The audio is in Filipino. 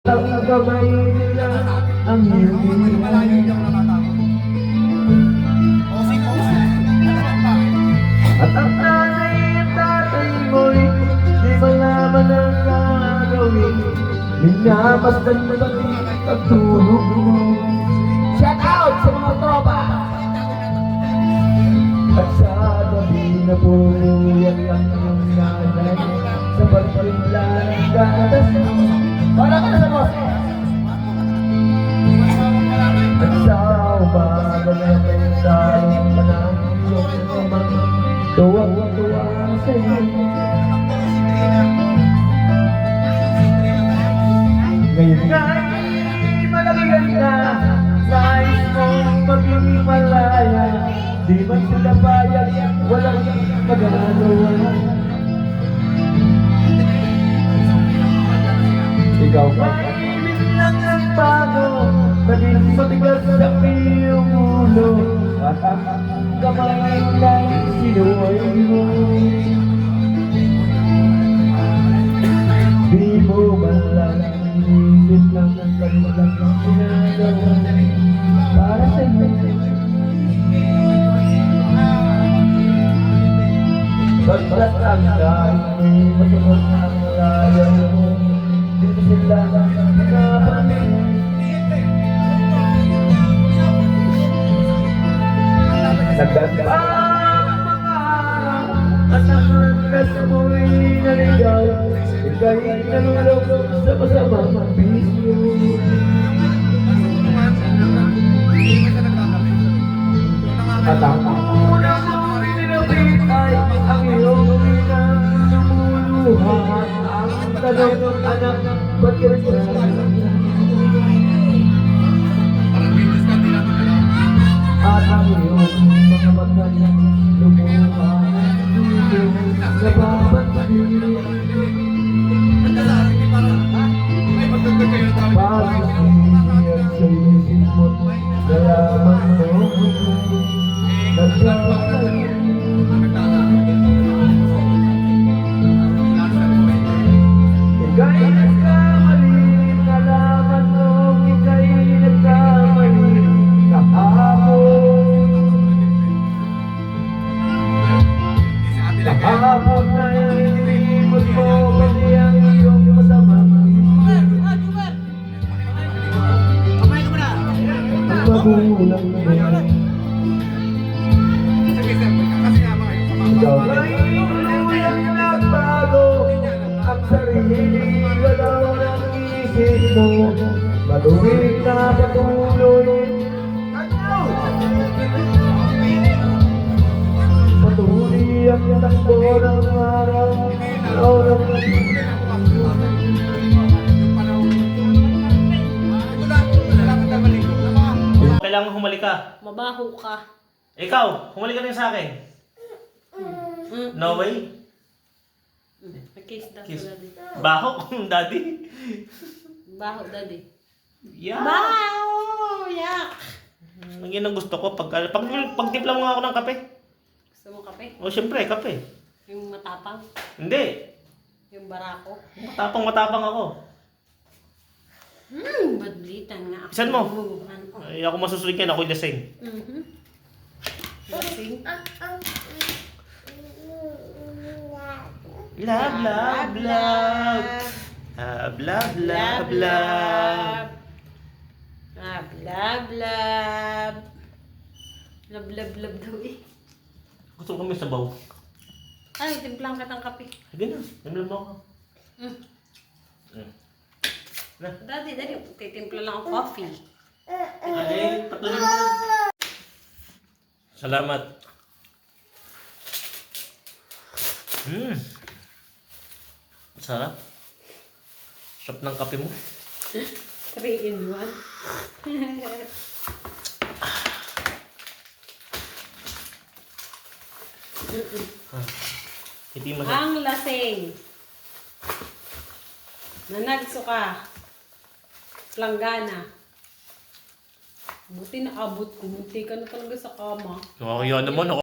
Ang nababay nila ang iyong at ang nanay at tatay mo'y di malaman ang gagawin. Minabasdan na pati pagtulog mo. Shout out sa mga tropa! At sa gabi na puyat ang iyong nanay sa pagpimla ng gatas. Para ka na sa boss! At sa umaga na pagdalong manang iyong namang tuwang-tuwa sa iyo. Ngayon nga'y malakihan na, nais mong maging malaya. Di man sila bayad, walang magagawa. Ikaw may lang ang bago, naging matigas ang iyong ulo. At ang kamay lang sinuway mo. Di mo man lang inisip lang ang kanilang ginagawa para sa iyo. Baglat ang dahil may masunod ang layan mo. Dito sila nakapanin. Nagdagpang mga araw at ang hanggas mo'y naligaw. Ika'y nalulog sa masamang bisyo. At ang unang mong ninapit ay ang iyong pinamuluhan. Ang tanong, anak, ba't ka at ang iyong mga mata lumuha dito sa bawat piling. Pag-iingat sa isip mo, nalaman mo nagkakaroon. Ika'y nagkamali, nalaman mo ika'y nagkamali kahapon. Kahapon na inimot mo pati ang iyong masama. Ang magulang mo ikaw ay tuluyang nagbago. Ang sarili galaw ng isip mo, matuwid na patuloy. Patuloy ang takbo ng araw. Kailangan humalik ka. Mabaho ka. Ikaw, humalik ka rin sa akin. No way. Kiss daw Kiss. daddy. Baho, daddy. Baho daddy. Yeah. Baho! Yak! Yan ang gusto ko. Pagtimpla mo nga ako ng kape. Gusto mo kape? O syempre, kape. Yung matapang? Hindi. Yung barako? Matapang ako. Badlitan nga ako. Isan mo? Ano? Ay, ako masusunod yan. Ako'y lasing. Lasing? Love, love, love. Love, love, love, love. Love, love, love. Love, love, love daw eh. Gusto ko kami sabaw. Ay, timplang ka ng kape. Sige na, timlan mo ako. Daddy, titimpla lang ang coffee. Ay, patuloy mo na. Salamat. Sarap. Sarap ng kape mo. 3 in 1. Hindi mo Ang lasing. Nanagsuka. Planggana. Buti na abot ko. Munti ka na talaga sa kama. Nakakaya naman ako.